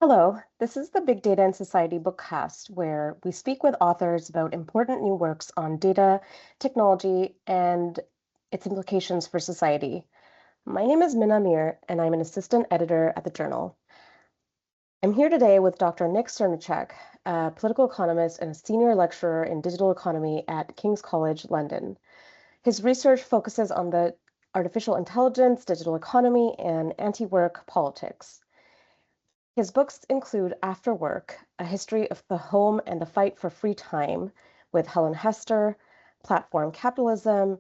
Hello, this is the Big Data and Society bookcast, where we speak with authors about important new works on data, technology, and its implications for society. My name is Mina, and I'm an assistant editor at the journal. I'm here today with Dr. Nick Srnicek, a political economist and a senior lecturer in digital economy at King's College, London. His research focuses on the artificial intelligence, digital economy, and anti-work politics. His books include After Work, A History of the Home and the Fight for Free Time with Helen Hester, Platform Capitalism,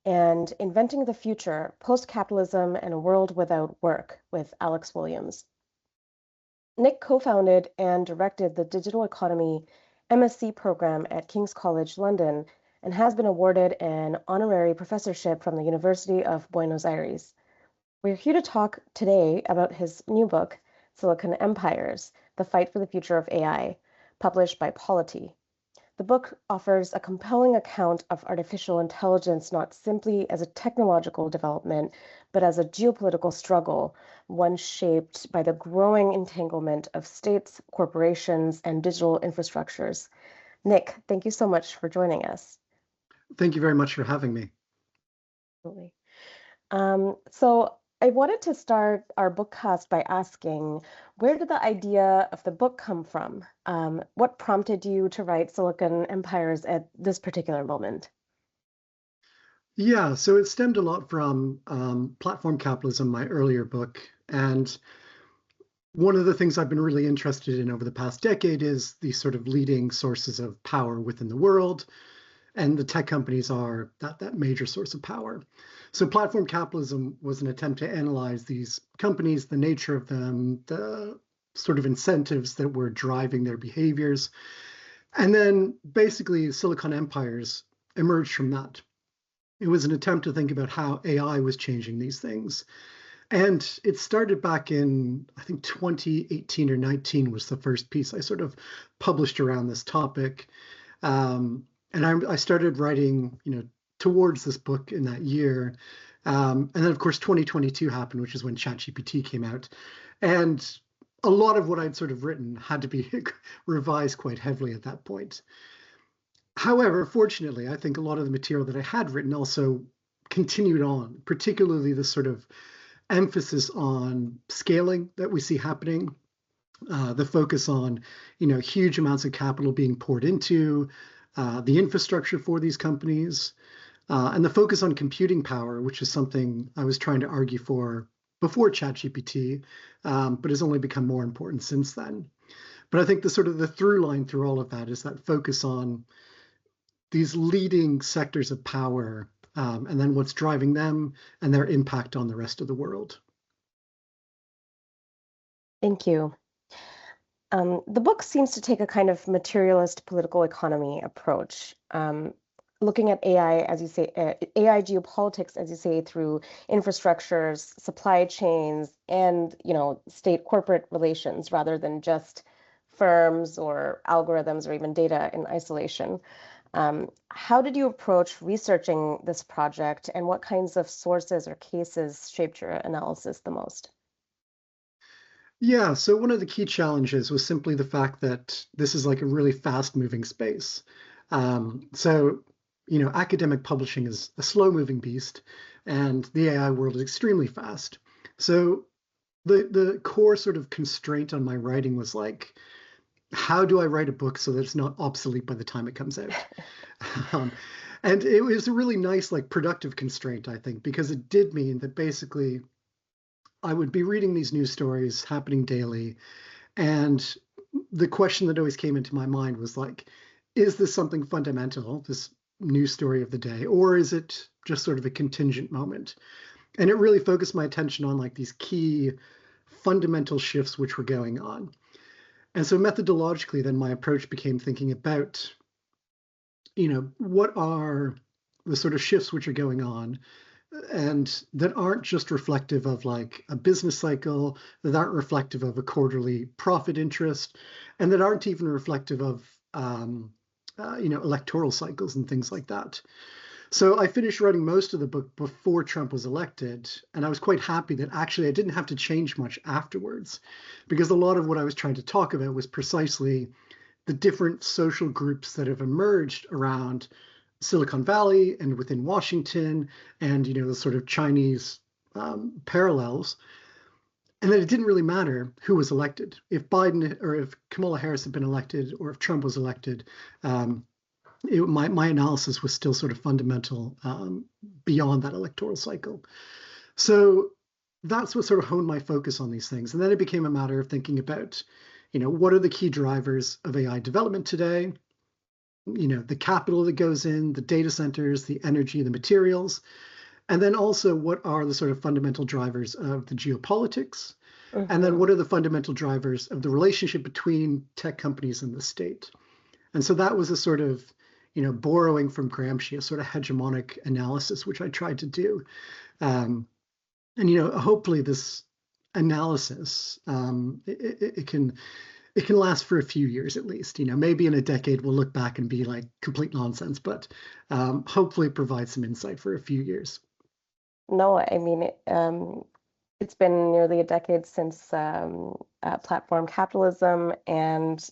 and Inventing the Future, Post-Capitalism and a World Without Work with Alex Williams. Nick co-founded and directed the Digital Economy MSc program at King's College London and has been awarded an honorary professorship from the University of Buenos Aires. We're here to talk today about his new book, Silicon Empires: The Fight for the Future of AI, published by Polity. The book offers a compelling account of artificial intelligence not simply as a technological development, but as a geopolitical struggle, one shaped by the growing entanglement of states, corporations, and digital infrastructures. Nick, thank you so much for joining us. Thank you very much for having me. Absolutely. So I wanted to start our bookcast by asking, where did the idea of the book come from? What prompted you to write Silicon Empires at this particular moment? Yeah, so it stemmed a lot from Platform Capitalism, my earlier book. And one of the things I've been really interested in over the past decade is the sort of leading sources of power within the world. And the tech companies are that major source of power. So Platform Capitalism was an attempt to analyze these companies, the nature of them, the sort of incentives that were driving their behaviors. And then basically Silicon Empires emerged from that. It was an attempt to think about how AI was changing these things. And it started back in, I think, 2018 or 19 was the first piece I sort of published around this topic. And I started writing, towards this book in that year. And then, of course, 2022 happened, which is when ChatGPT came out. And a lot of what I'd sort of written had to be revised quite heavily at that point. However, fortunately, I think a lot of the material that I had written also continued on, particularly the sort of emphasis on scaling that we see happening, the focus on, huge amounts of capital being poured into the infrastructure for these companies, and the focus on computing power, which is something I was trying to argue for before ChatGPT, but has only become more important since then. But I think the through line through all of that is that focus on these leading sectors of power, and then what's driving them and their impact on the rest of the world. Thank you. The book seems to take a kind of materialist political economy approach, looking at AI, as you say, AI geopolitics, as you say, through infrastructures, supply chains, and state corporate relations, rather than just firms or algorithms or even data in isolation. How did you approach researching this project, and what kinds of sources or cases shaped your analysis the most? Yeah, so one of the key challenges was simply the fact that this is like a really fast-moving space. So, academic publishing is a slow-moving beast, and the AI world is extremely fast. So the core sort of constraint on my writing was like, how do I write a book so that it's not obsolete by the time it comes out? Um, and it was a really nice, like, productive constraint, I think, because it did mean that basically I would be reading these news stories happening daily. And the question that always came into my mind was like, is this something fundamental, this news story of the day, or is it just sort of a contingent moment? And it really focused my attention on like these key fundamental shifts which were going on. And so methodologically, then my approach became thinking about, what are the sort of shifts which are going on and that aren't just reflective of like a business cycle, that aren't reflective of a quarterly profit interest, and that aren't even reflective of electoral cycles and things like that. So I finished writing most of the book before Trump was elected, and I was quite happy that actually I didn't have to change much afterwards, because a lot of what I was trying to talk about was precisely the different social groups that have emerged around Silicon Valley and within Washington, and the sort of Chinese parallels, and that it didn't really matter who was elected. If Biden or if Kamala Harris had been elected, or if Trump was elected, um, my analysis was still sort of fundamental beyond that electoral cycle. So that's what sort of honed my focus on these things. And then it became a matter of thinking about, what are the key drivers of AI development today? The capital that goes in, the data centers, the energy, the materials. And then also, what are the sort of fundamental drivers of the geopolitics? And then Hmm. what are the fundamental drivers of the relationship between tech companies and the state? And so that was a sort of, borrowing from Gramsci, a sort of hegemonic analysis, which I tried to do. And hopefully this analysis, it can last for a few years at least. Maybe in a decade we'll look back and be like complete nonsense, but hopefully provide some insight for a few years. No, I mean, it's been nearly a decade since platform capitalism and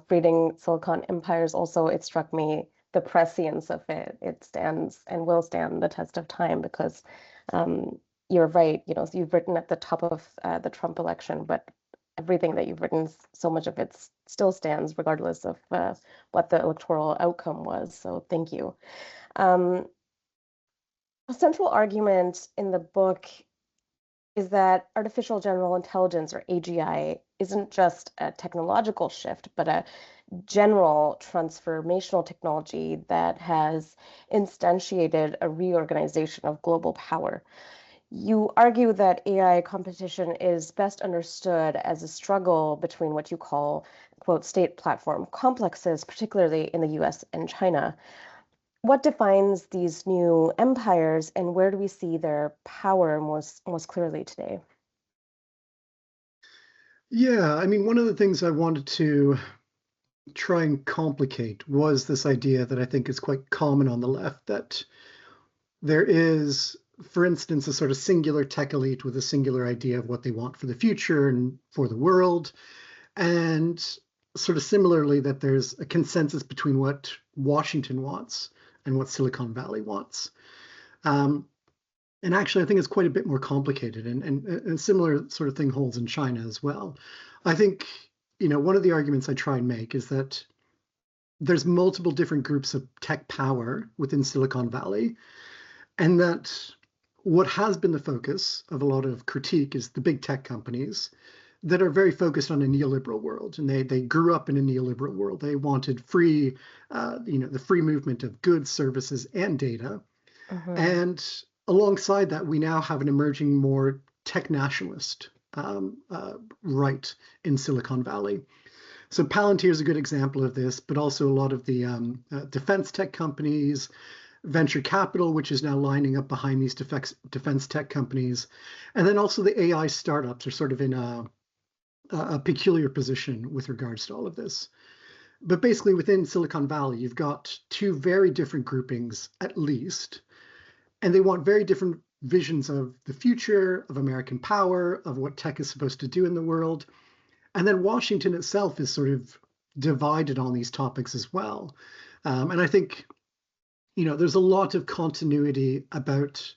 breeding silicon empires. Also, it struck me the prescience of it. It stands and will stand the test of time because um, you're right. You've written at the top of the Trump election, but everything that you've written, so much of it still stands regardless of what the electoral outcome was. So thank you. Um, a central argument in the book is that artificial general intelligence, or AGI, isn't just a technological shift, but a general transformational technology that has instantiated a reorganization of global power. You argue that AI competition is best understood as a struggle between what you call, quote, state platform complexes, particularly in the US and China. What defines these new empires, and where do we see their power most clearly today? Yeah, I mean, one of the things I wanted to try and complicate was this idea that I think is quite common on the left, that there is, for instance, a sort of singular tech elite with a singular idea of what they want for the future and for the world. And sort of similarly, that there's a consensus between what Washington wants and what Silicon Valley wants. Um, and actually, I think it's quite a bit more complicated, and a similar sort of thing holds in China as well. I think, one of the arguments I try and make is that there's multiple different groups of tech power within Silicon Valley, and that what has been the focus of a lot of critique is the big tech companies that are very focused on a neoliberal world, and they grew up in a neoliberal world. They wanted free, the free movement of goods, services, and data. Hmm. And alongside that, we now have an emerging more tech nationalist right in Silicon Valley. So Palantir is a good example of this, but also a lot of the defense tech companies, venture capital, which is now lining up behind these defense tech companies. And then also the AI startups are sort of in a peculiar position with regards to all of this. But basically, within Silicon Valley, you've got two very different groupings, at least, and they want very different visions of the future, of American power, of what tech is supposed to do in the world. And then Washington itself is sort of divided on these topics as well. And I think, there's a lot of continuity about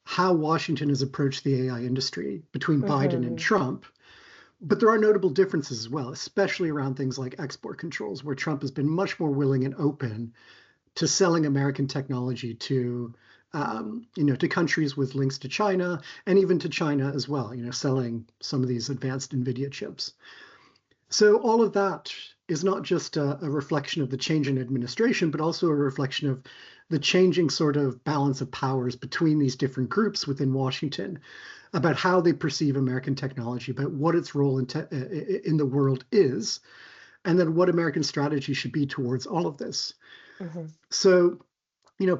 how Washington has approached the AI industry between Biden and Hmm. Trump. But there are notable differences as well, especially around things like export controls, where Trump has been much more willing and open to selling American technology to countries with links to China, and even to China as well, selling some of these advanced NVIDIA chips. So all of that is not just a reflection of the change in administration, but also a reflection of the changing sort of balance of powers between these different groups within Washington about how they perceive American technology, about what its role in the world is, and then what American strategy should be towards all of this. Hmm. So, a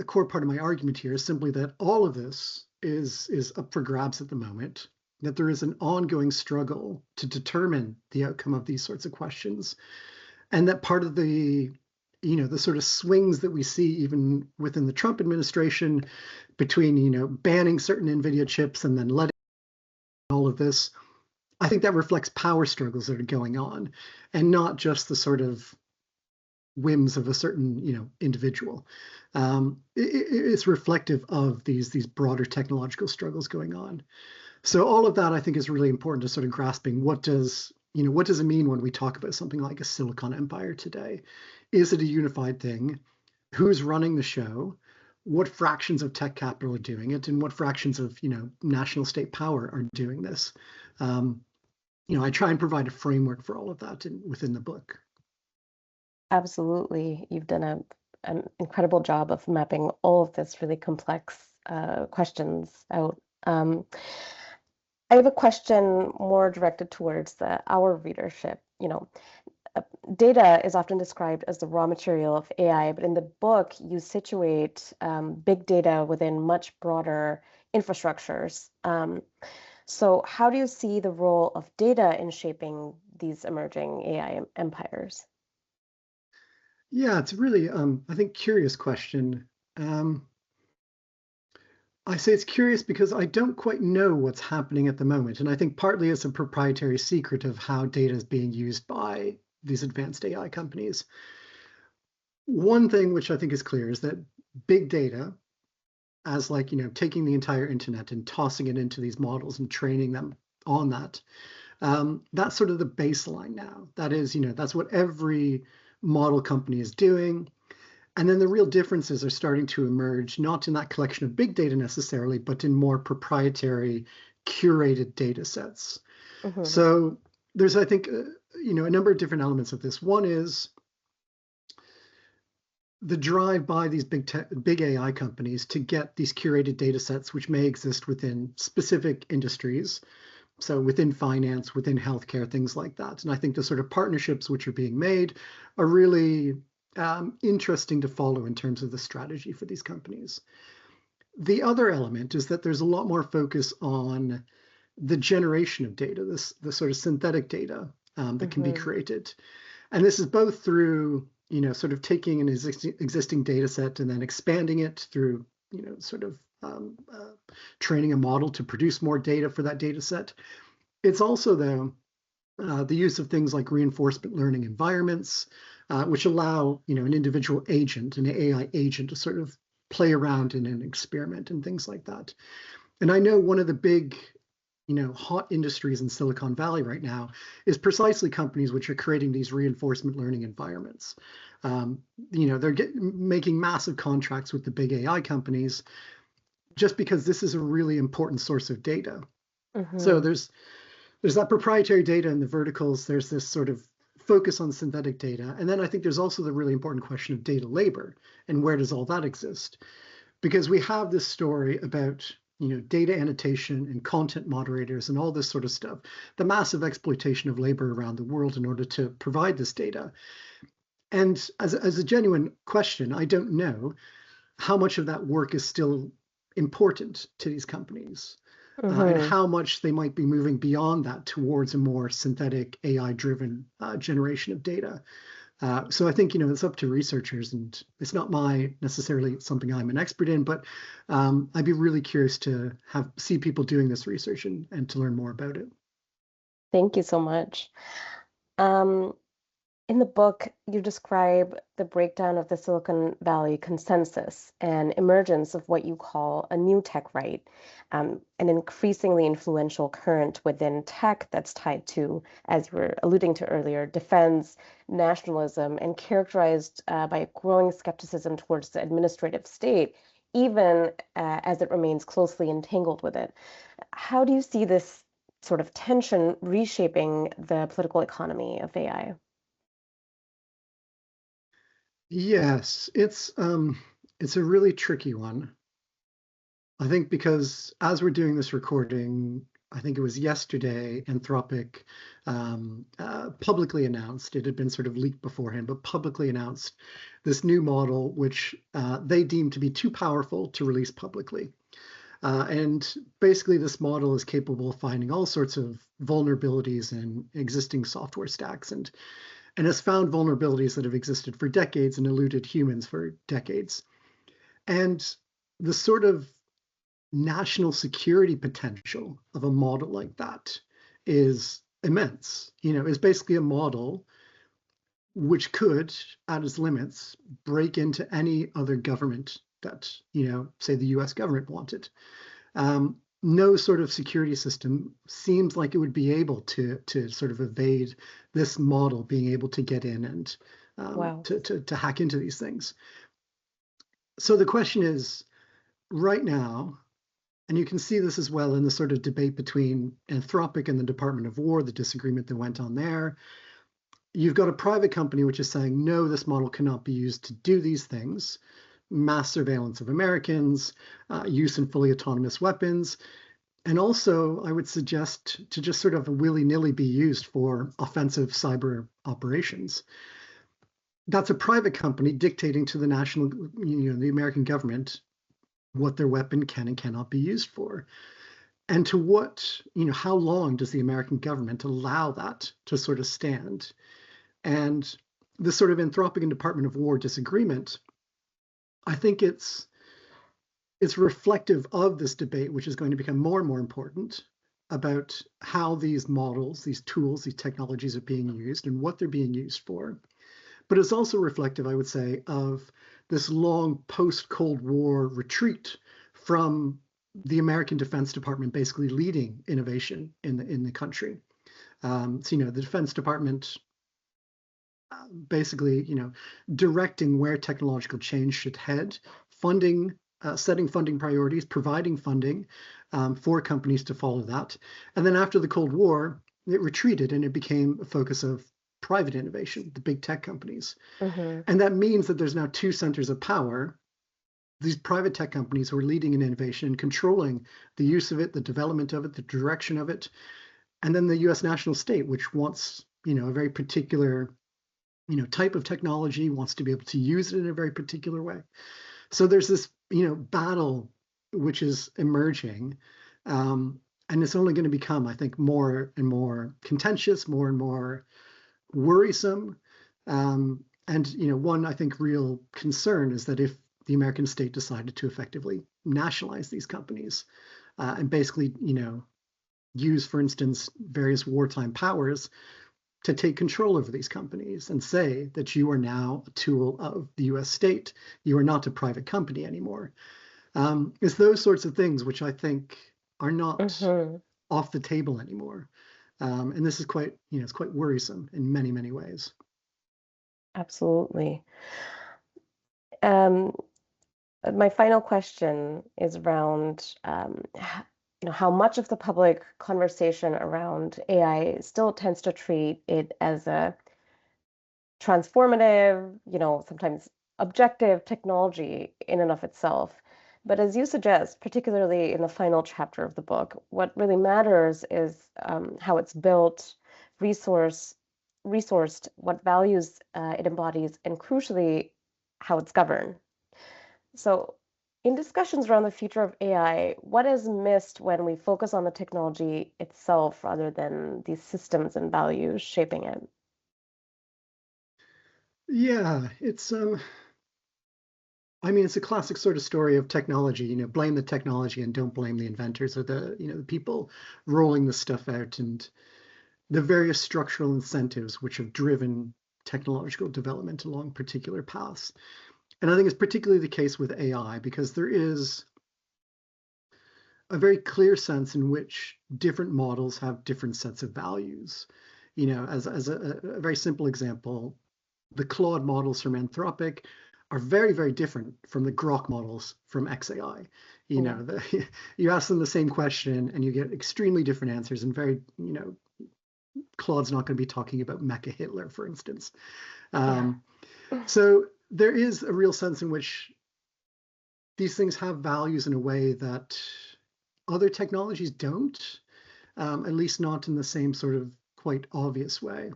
core part of my argument here is simply that all of this is up for grabs at the moment, that there is an ongoing struggle to determine the outcome of these sorts of questions, and that part of the the sort of swings that we see even within the Trump administration between, banning certain NVIDIA chips and then letting all of this, I think that reflects power struggles that are going on and not just the sort of whims of a certain, individual. It's reflective of these broader technological struggles going on. So all of that, I think, is really important to sort of grasping what does it mean when we talk about something like a Silicon Empire today? Is it a unified thing? Who's running the show? What fractions of tech capital are doing it, and what fractions of national state power are doing this? I try and provide a framework for all of that within the book. Absolutely. You've done an incredible job of mapping all of this really complex questions out. I have a question more directed towards our readership. Data is often described as the raw material of AI, but in the book, you situate big data within much broader infrastructures. So how do you see the role of data in shaping these emerging AI empires? Yeah, it's really, I think, curious question. I say it's curious because I don't quite know what's happening at the moment. And I think partly it's a proprietary secret of how data is being used by these advanced AI companies. One thing which I think is clear is that big data, as like, taking the entire internet and tossing it into these models and training them on that, that's sort of the baseline now. That is, that's what every model company is doing. And then the real differences are starting to emerge, not in that collection of big data necessarily, but in more proprietary, curated data sets. Mm-hmm. So there's, I think, a number of different elements of this. One is the drive by these big AI companies to get these curated data sets, which may exist within specific industries. So within finance, within healthcare, things like that. And I think the sort of partnerships which are being made are really interesting to follow in terms of the strategy for these companies. The other element is that there's a lot more focus on the generation of data, the sort of synthetic data that can be Mm-hmm. created. And this is both through, sort of taking an existing data set and then expanding it through, sort of training a model to produce more data for that data set. It's also the use of things like reinforcement learning environments, which allow an individual agent, an AI agent, to sort of play around in an experiment and things like that. And I know one of the big hot industries in Silicon Valley right now is precisely companies which are creating these reinforcement learning environments. They're making massive contracts with the big AI companies just because this is a really important source of data. So Mm-hmm. there's that proprietary data in the verticals. There's this sort of focus on synthetic data. And then I think there's also the really important question of data labor and where does all that exist? Because we have this story about data annotation and content moderators and all this sort of stuff, the massive exploitation of labor around the world in order to provide this data. And as a genuine question, I don't know how much of that work is still important to these companies. And Mm-hmm. how much they might be moving beyond that towards a more synthetic AI-driven generation of data. So I think it's up to researchers, and it's not necessarily something I'm an expert in, but I'd be really curious to see people doing this research and to learn more about it. Thank you so much. Um, In the book, you describe the breakdown of the Silicon Valley consensus and emergence of what you call a new tech right, an increasingly influential current within tech that's tied to, as you were alluding to earlier, defense, nationalism, and characterized by a growing skepticism towards the administrative state, even as it remains closely entangled with it. How do you see this sort of tension reshaping the political economy of AI? Yes, it's a really tricky one. I think because as we're doing this recording, I think it was yesterday, Anthropic publicly announced, it had been sort of leaked beforehand, but publicly announced this new model, which they deemed to be too powerful to release publicly. And basically, this model is capable of finding all sorts of vulnerabilities in existing software stacks. And and has found vulnerabilities that have existed for decades and eluded humans for decades. And the sort of national security potential of a model like that is immense. Is basically a model which could, at its limits, break into any other government that, say the US government wanted. No sort of security system seems like it would be able to sort of evade this model being able to get in and Wow. to hack into these things. So the question is, right now, and you can see this as well in the sort of debate between Anthropic and the Department of War, the disagreement that went on there. You've got a private company which is saying, no, this model cannot be used to do these things. Mass surveillance of Americans, use in fully autonomous weapons, and also I would suggest to just sort of willy-nilly be used for offensive cyber operations. That's a private company dictating to the national, the American government what their weapon can and cannot be used for. And to what, how long does the American government allow that to sort of stand? And this sort of Anthropic and Department of War disagreement, I think it's reflective of this debate, which is going to become more and more important about how these models, these tools, these technologies are being used and what they're being used for. But it's also reflective, I would say, of this long post-Cold War retreat from the American Defense Department basically leading innovation in the country. So, the Defense Department basically, directing where technological change should head, funding, setting funding priorities, providing funding for companies to follow that. And then after the Cold War, it retreated and it became a focus of private innovation, the big tech companies. Mm-hmm. And that means that there's now two centers of power. These private tech companies who are leading in innovation and controlling the use of it, the development of it, the direction of it. And then the US national state, which wants, a very particular, type of technology, wants to be able to use it in a very particular way. So there's this, battle which is emerging. And it's only going to become, I think, more and more contentious, more and more worrisome. And, one, I think, real concern is that if the American state decided to effectively nationalize these companies and basically, use, for instance, various wartime powers to take control over these companies and say that you are now a tool of the US state, you are not a private company anymore. It's those sorts of things which I think are not Mm-hmm. off the table anymore. And this is quite, it's quite worrisome in many, many ways. Absolutely. Um, my final question is around, how much of the public conversation around AI still tends to treat it as a transformative, sometimes objective technology in and of itself. But as you suggest, particularly in the final chapter of the book, what really matters is how it's built, resource, resourced, what values it embodies, and crucially, how it's governed. So, in discussions around the future of AI, what is missed when we focus on the technology itself rather than these systems and values shaping it? Yeah, it's I mean, it's a classic sort of story of technology, blame the technology and don't blame the inventors or the people rolling the stuff out, and the various structural incentives which have driven technological development along particular paths. And I think it's particularly the case with AI because there is a very clear sense in which different models have different sets of values. As a very simple example, the Claude models from Anthropic are very, very different from the Grok models from XAI. Yeah. You ask them the same question and you get extremely different answers, and very, Claude's not going to be talking about Mecha Hitler, for instance. Yeah. So there is a real sense in which these things have values in a way that other technologies don't, at least not in the same sort of quite obvious way.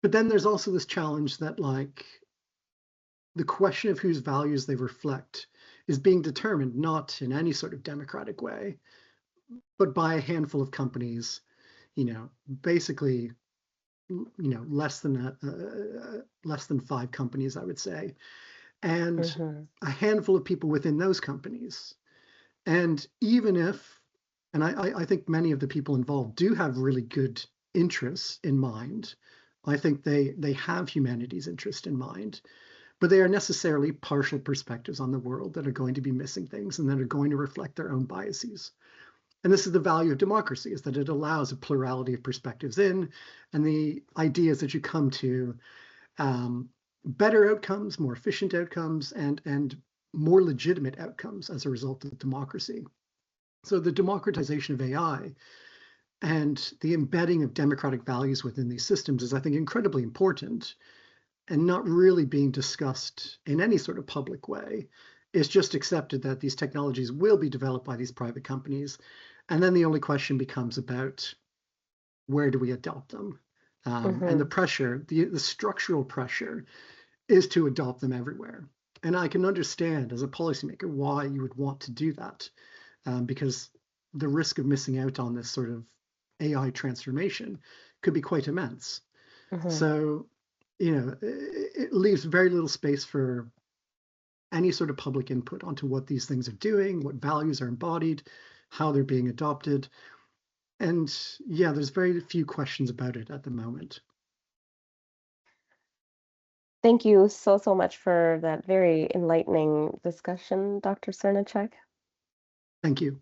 But then there's also this challenge that, like, the question of whose values they reflect is being determined not in any sort of democratic way, but by a handful of companies, basically less than 5 companies, I would say, and Hmm. a handful of people within those companies. And even if, and I think many of the people involved do have really good interests in mind. I think they have humanity's interest in mind, but they are necessarily partial perspectives on the world that are going to be missing things and that are going to reflect their own biases. And this is the value of democracy, is that it allows a plurality of perspectives in, and the idea is that you come to better outcomes, more efficient outcomes, and more legitimate outcomes as a result of democracy. So the democratization of AI and the embedding of democratic values within these systems is, I think, incredibly important and not really being discussed in any sort of public way. It's just accepted that these technologies will be developed by these private companies. And then the only question becomes about where do we adopt them? And the Hmm. pressure, the structural pressure is to adopt them everywhere. And I can understand as a policymaker why you would want to do that, because the risk of missing out on this sort of AI transformation could be quite immense. Hmm. So, it leaves very little space for any sort of public input onto what these things are doing, what values are embodied, how they're being adopted. And yeah, there's very few questions about it at the moment. Thank you so, so much for that very enlightening discussion, Dr. Srnicek. Thank you.